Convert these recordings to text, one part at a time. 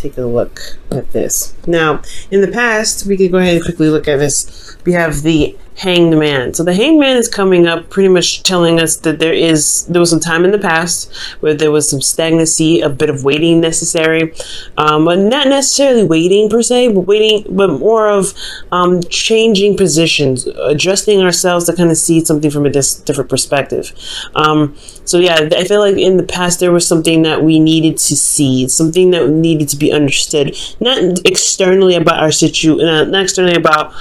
take a look at this. Now, in the past, we could go ahead and quickly look at this. We have the Hanged Man. So the Hanged Man is coming up, pretty much telling us that there was some time in the past where there was some stagnancy, a bit of waiting necessary, but not necessarily waiting per se, but more of changing positions, adjusting ourselves to kind of see something from a different perspective. So yeah, I feel like in the past there was something that we needed to see, something that needed to be understood, not externally about our situation, not externally about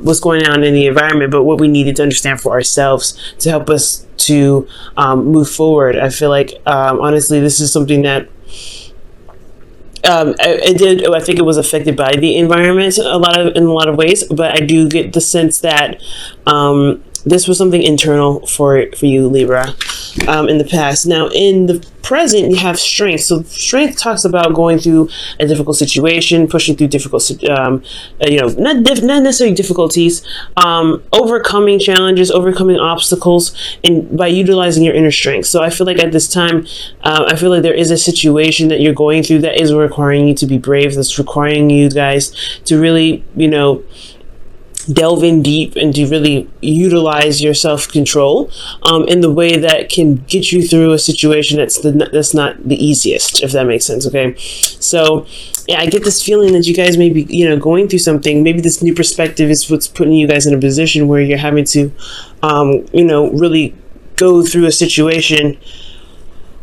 what's going on in the environment, but what we needed to understand for ourselves to help us to move forward. I feel like honestly, this is something that I think it was affected by the environment in a lot of ways, but I do get the sense that this was something internal for you, Libra, in the past. Now, in the present, you have strength. So strength talks about going through a difficult situation, pushing through difficult, not necessarily difficulties, overcoming challenges, overcoming obstacles, and by utilizing your inner strength. So I feel like at this time, I feel like there is a situation that you're going through that is requiring you to be brave. That's requiring you guys to really, delve in deep and to really utilize your self-control in the way that can get you through a situation that's not the easiest, if that makes sense. Okay, so yeah, I get this feeling that you guys may be going through something. Maybe this new perspective is what's putting you guys in a position where you're having to really go through a situation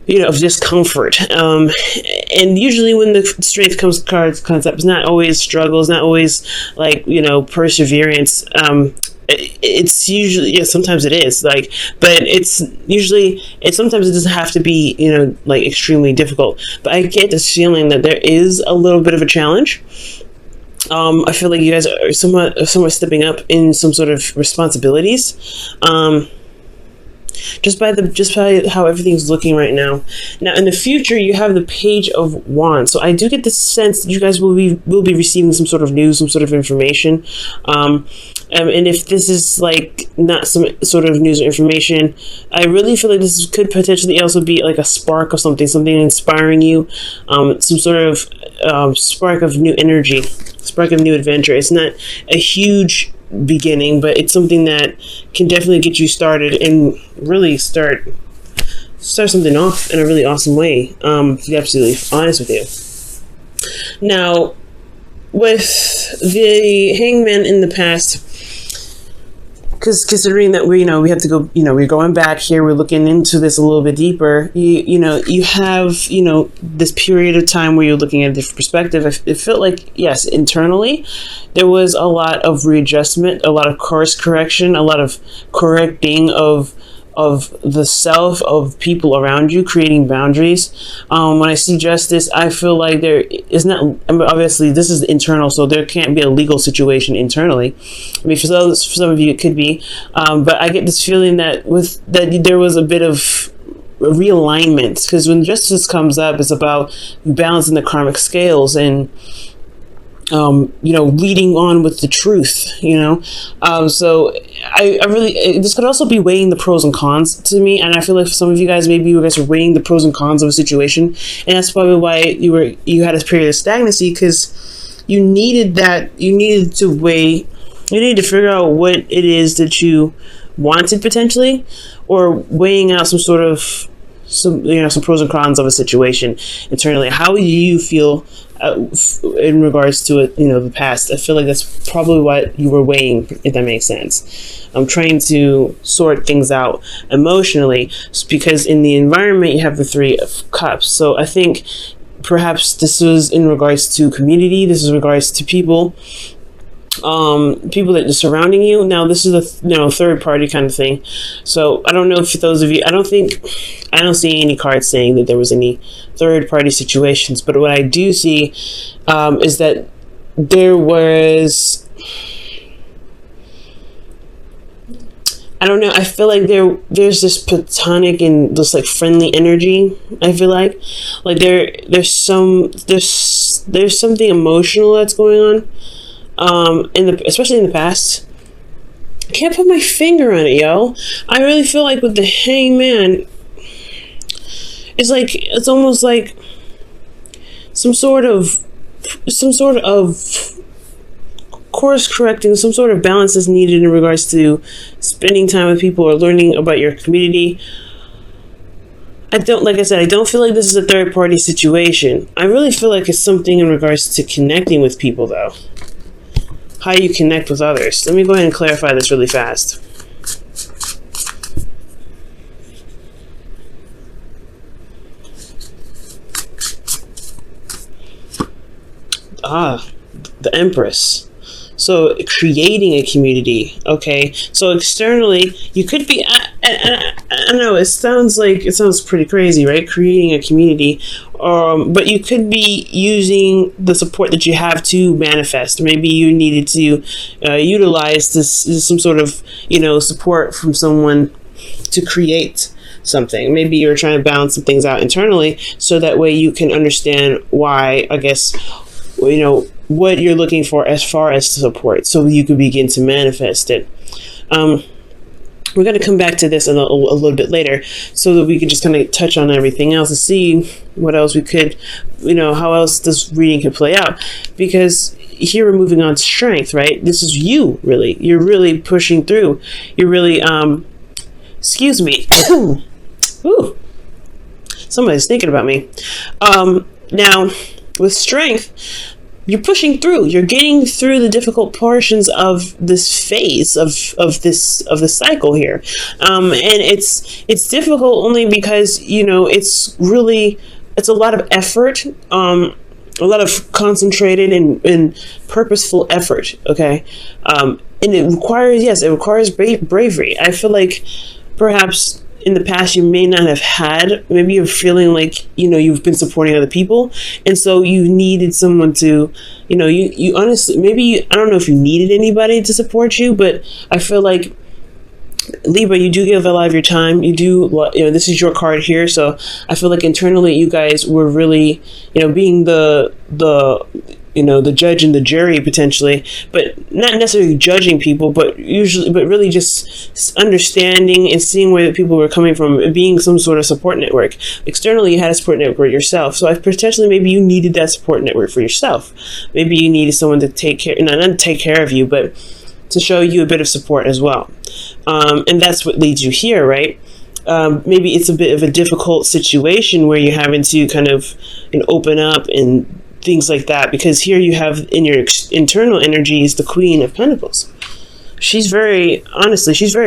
of discomfort. And usually when the strength comes up, it's not always struggles, not always like, perseverance. It's usually, sometimes it is but sometimes it doesn't have to be, extremely difficult. But I get this feeling that there is a little bit of a challenge. I feel like you guys are somewhat stepping up in some sort of responsibilities. Just by how everything's looking right now. Now, in the future, you have the Page of Wands. So I do get the sense that you guys will be receiving some sort of news, some sort of information. And if this is not some sort of news or information, I really feel like this could potentially also be like a spark of something inspiring you, some sort of spark of new energy, spark of new adventure. It's not a huge beginning, but it's something that can definitely get you started and really start something off in a really awesome way, to be absolutely honest with you. Now, with the Hangman in the past, because considering that we have to go, we're going back here, we're looking into this a little bit deeper, you have this period of time where you're looking at a different perspective. It felt like, yes, internally there was a lot of readjustment, a lot of course correction, a lot of correcting of the self, of people around you, creating boundaries. When I see justice, I feel like there is not, obviously this is internal, so there can't be a legal situation internally. I mean, for some of you it could be, but I get this feeling that there was a bit of realignment, because when justice comes up, it's about balancing the karmic scales and leading on with the truth, so I really, this could also be weighing the pros and cons to me. And I feel like for some of you guys, maybe you guys are weighing the pros and cons of a situation. And that's probably why you had a period of stagnancy, because you needed to figure out what it is that you wanted potentially, or weighing out some pros and cons of a situation internally. How do you feel in regards to it, the past? I feel like that's probably what you were weighing, if that makes sense. I'm trying to sort things out emotionally, because in the environment you have the Three of Cups. So I think perhaps this was in regards to community. This is in regards to people that are surrounding you. Now this is a third party kind of thing. So I don't know if those of you, I don't see any cards saying that there was any third party situations, but what I do see is that there was, I don't know, I feel like there's this platonic and this friendly energy. I feel like there's something emotional that's going on, especially in the past. I can't put my finger on it, yo. I really feel like with the Hangman, it's almost like some sort of course correcting, some sort of balance is needed in regards to spending time with people or learning about your community. Like I said, I don't feel like this is a third party situation. I really feel like it's something in regards to connecting with people, though. How you connect with others. Let me go ahead and clarify this really fast. The Empress. So creating a community. Okay, so externally you could be I know it sounds pretty crazy, right? Creating a community, but you could be using the support that you have to manifest. Maybe you needed to utilize some sort of support from someone to create something. Maybe you're trying to balance some things out internally, so that way you can understand why, I guess, what you're looking for as far as support, so you can begin to manifest it. We're going to come back to this a little bit later, so that we can just kind of touch on everything else and see what else we could, how else this reading could play out. Because here we're moving on to strength, right? This is you, really. You're really pushing through. You're really, excuse me. Ooh, somebody's thinking about me. Now, with strength, you're pushing through. You're getting through the difficult portions of this phase of the cycle here, and it's difficult only because it's a lot of effort, a lot of concentrated and purposeful effort. Okay, and it requires bravery. I feel like perhaps in the past you may not have had, maybe you're feeling like you've been supporting other people, and so you needed someone to you honestly, maybe I don't know if you needed anybody to support you, but I feel like, Libra, you do give a lot of your time. You do, this is your card here, so I feel like internally you guys were really being the judge and the jury potentially, but not necessarily judging people, but really just understanding and seeing where the people were coming from and being some sort of support network. Externally, you had a support network yourself. So potentially maybe you needed that support network for yourself. Maybe you needed someone to take care, not to take care of you, but to show you a bit of support as well. And that's what leads you here, right? Maybe it's a bit of a difficult situation where you're having to kind of open up and things like that, because here you have in your internal energies the Queen of Pentacles. She's very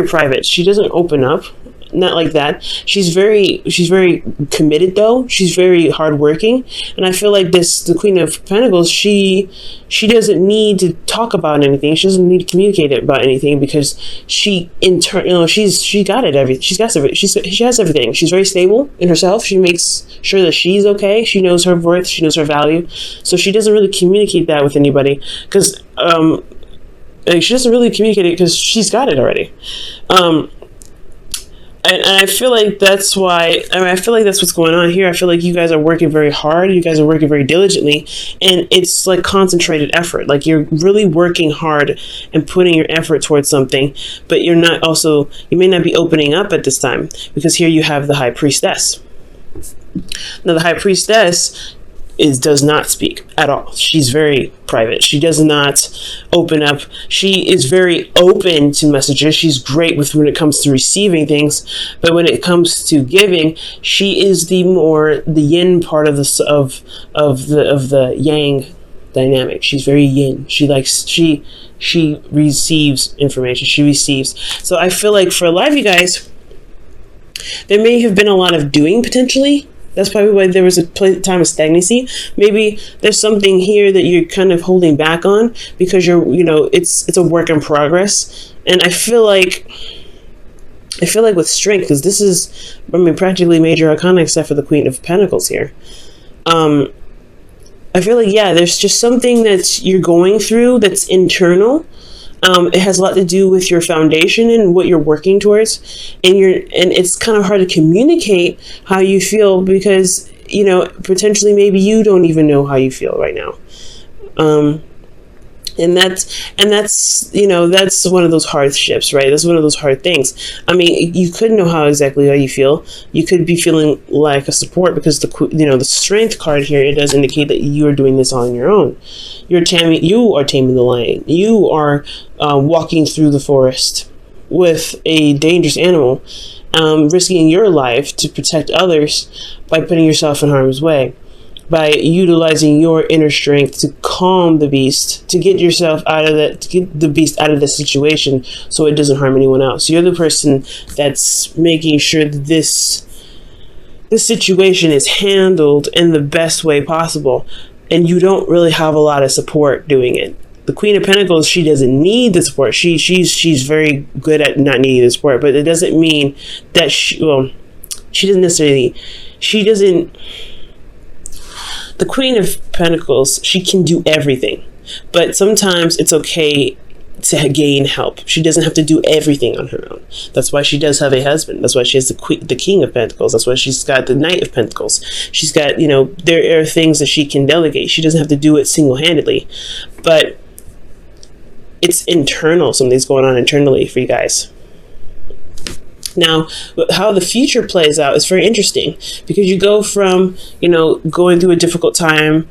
private. She doesn't open up, not like that. She's very committed, though. She's very hardworking, and I feel like the Queen of Pentacles, she doesn't need to talk about anything. She doesn't need to communicate about anything, because she got it. She has everything. She's very stable in herself. She makes sure that she's okay. She knows her worth. She knows her value. So she doesn't really communicate that with anybody, because she doesn't really communicate it because she's got it already. And I feel like that's why, I feel like that's what's going on here. I feel like you guys are working very hard. You guys are working very diligently, and it's like concentrated effort. Like you're really working hard and putting your effort towards something, but you may not be opening up at this time, because here you have the High Priestess. Now the High Priestess does not speak at all. She's very private. She does not open up. She is very open to messages. She's great when it comes to receiving things, but when it comes to giving, she is the yin part of the yang dynamic. She's very yin. She receives information. She receives. So I feel like for a lot of you guys, there may have been a lot of doing potentially. That's probably why there was a time of stagnancy. Maybe there's something here that you're kind of holding back on, because it's a work in progress. And I feel like with strength, because this is, practically major arcana except for the Queen of Pentacles here. I feel like, there's just something that you're going through that's internal. It has a lot to do with your foundation and what you're working towards, and it's kind of hard to communicate how you feel, because potentially maybe you don't even know how you feel right now. And that's that's one of those hardships, right? That's one of those hard things. I mean, you could know how you feel. You could be feeling like a support, because the strength card here, it does indicate that you are doing this on your own. You are taming the lion. You are walking through the forest with a dangerous animal, risking your life to protect others by putting yourself in harm's way, by utilizing your inner strength to calm the beast, to get yourself to get the beast out of the situation so it doesn't harm anyone else. You're the person that's making sure that this situation is handled in the best way possible, and you don't really have a lot of support doing it. The Queen of Pentacles, she doesn't need the support. She's very good at not needing the support, but it doesn't mean that she doesn't. The Queen of Pentacles, she can do everything, but sometimes it's okay to gain help. She doesn't have to do everything on her own. That's why she does have a husband. That's why she has the King of Pentacles. That's why she's got the Knight of Pentacles. She's got, there are things that she can delegate. She doesn't have to do it single-handedly, but it's internal. Something's going on internally for you guys. Now, how the future plays out is very interesting, because you go from, going through a difficult time,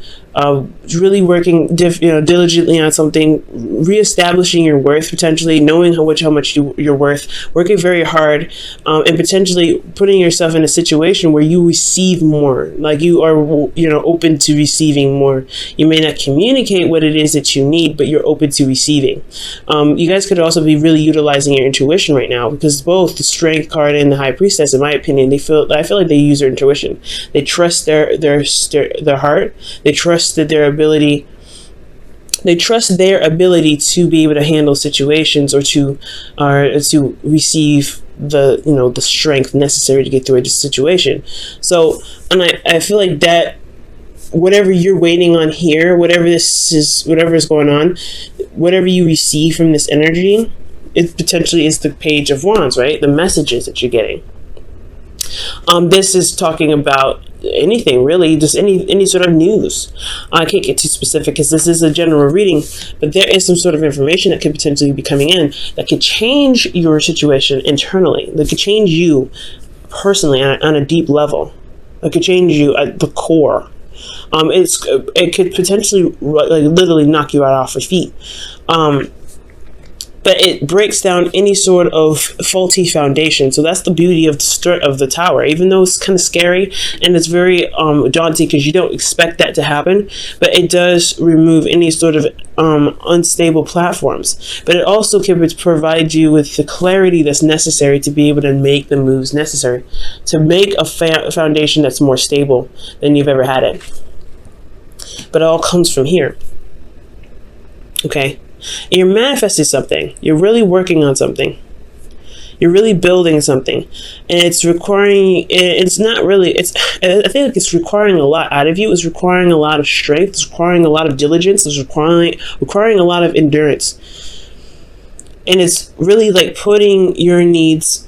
really working, diligently on something, reestablishing your worth, potentially knowing how much you're worth, working very hard, and potentially putting yourself in a situation where you receive more, like you are, open to receiving more. You may not communicate what it is that you need, but you're open to receiving. You guys could also be really utilizing your intuition right now, because both the Strength card and the High Priestess, in my opinion, I feel like they use their intuition. They trust their heart. They trust their ability to be able to handle situations, or to receive the strength necessary to get through a situation. So, and I feel like that whatever you're waiting on here, whatever is going on, whatever you receive from this energy, it potentially is the Page of Wands, right? The messages that you're getting. This is talking about anything, really, just any sort of news. I can't get too specific because this is a general reading, but there is some sort of information that could potentially be coming in that could change your situation internally. That could change you personally on a deep level. That could change you at the core. It could potentially literally knock you out off your feet. But it breaks down any sort of faulty foundation. So that's the beauty of the tower. Even though it's kind of scary and it's very daunting, because you don't expect that to happen, but it does remove any sort of unstable platforms. But it also can provide you with the clarity that's necessary to be able to make the moves necessary to make a foundation that's more stable than you've ever had it. But it all comes from here. Okay? And you're manifesting something. You're really working on something. You're really building something, and it's requiring. It's not really. I think it's requiring a lot out of you. It's requiring a lot of strength. It's requiring a lot of diligence. It's requiring a lot of endurance, and it's really like putting your needs.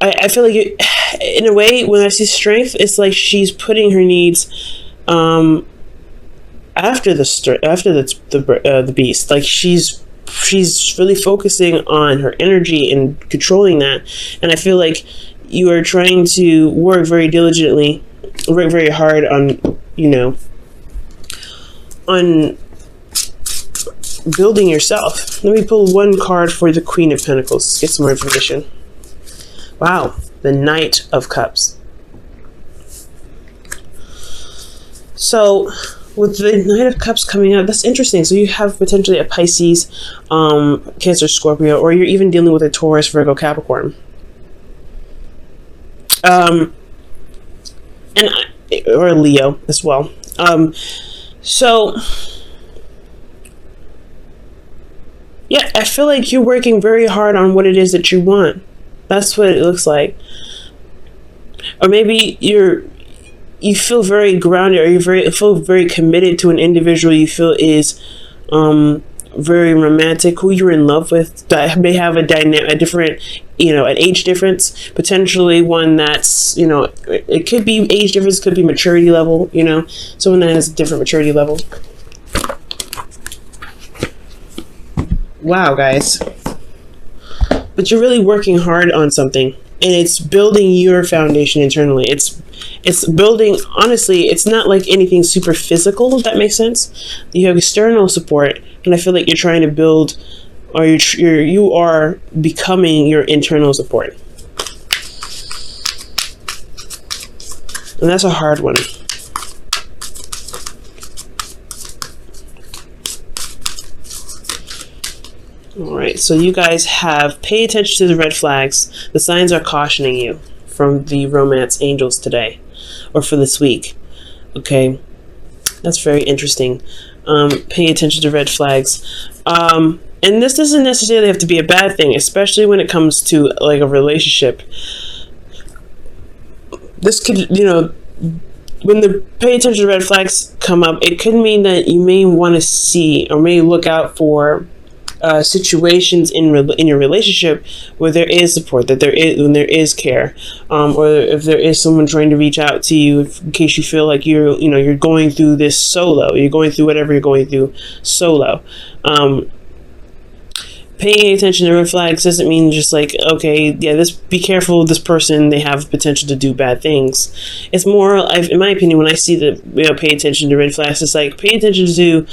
I feel like in a way, when I see strength, it's like she's putting her needs. After the beast, like she's really focusing on her energy and controlling that, and I feel like you are trying to work very diligently, work very hard on on building yourself. Let me pull one card for the Queen of Pentacles. Let's get some more information. Wow, the Knight of Cups. So, with the Knight of Cups coming out, that's interesting. So you have potentially a Pisces, Cancer, Scorpio, or you're even dealing with a Taurus, Virgo, Capricorn. Or Leo as well. So, yeah, I feel like you're working very hard on what it is that you want. That's what it looks like. Or maybe you feel very grounded, or you feel very committed to an individual you feel is very romantic, who you're in love with, that may have a different, an age difference, potentially one that's, it could be age difference, could be maturity level, someone that has a different maturity level. wow, guys. But you're really working hard on something, and it's building your foundation internally. It's building, honestly, it's not like anything super physical, if that makes sense. You have external support, and I feel like you're trying to build, or you are becoming your internal support. And that's a hard one. All right, so you guys have pay attention to the red flags. The signs are cautioning you from the romance angels today, or for this week. Okay, that's very interesting. Pay attention to red flags. And this doesn't necessarily have to be a bad thing, especially when it comes to like a relationship. This could, when the pay attention to red flags come up, it could mean that you may want to see or may look out for situations in your relationship where there is support, when there is care, or if there is someone trying to reach out to you in case you feel like you're going through this solo, you're going through whatever you're going through solo. Paying attention to red flags doesn't mean just like, okay, yeah, be careful with this person, they have potential to do bad things. It's more, in my opinion, when I see pay attention to red flags, it's like pay attention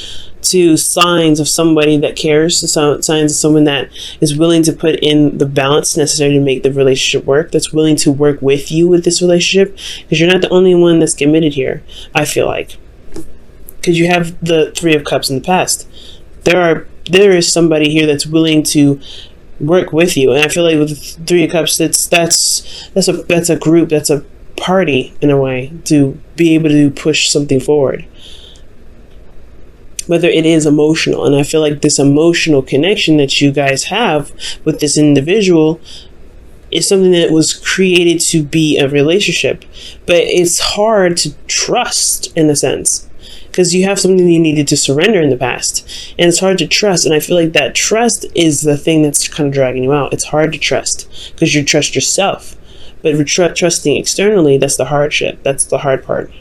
to signs of somebody that cares, signs of someone that is willing to put in the balance necessary to make the relationship work, that's willing to work with you with this relationship, because you're not the only one that's committed here, I feel like. Because you have the Three of Cups in the past. There is somebody here that's willing to work with you, and I feel like with the Three of Cups, that's a group, that's a party in a way to be able to push something forward. Whether it is emotional, and I feel like this emotional connection that you guys have with this individual is something that was created to be a relationship, but it's hard to trust in a sense, because you have something you needed to surrender in the past, and it's hard to trust. And I feel like that trust is the thing that's kind of dragging you out. It's hard to trust because you trust yourself, but trusting externally, that's the hardship. That's the hard part.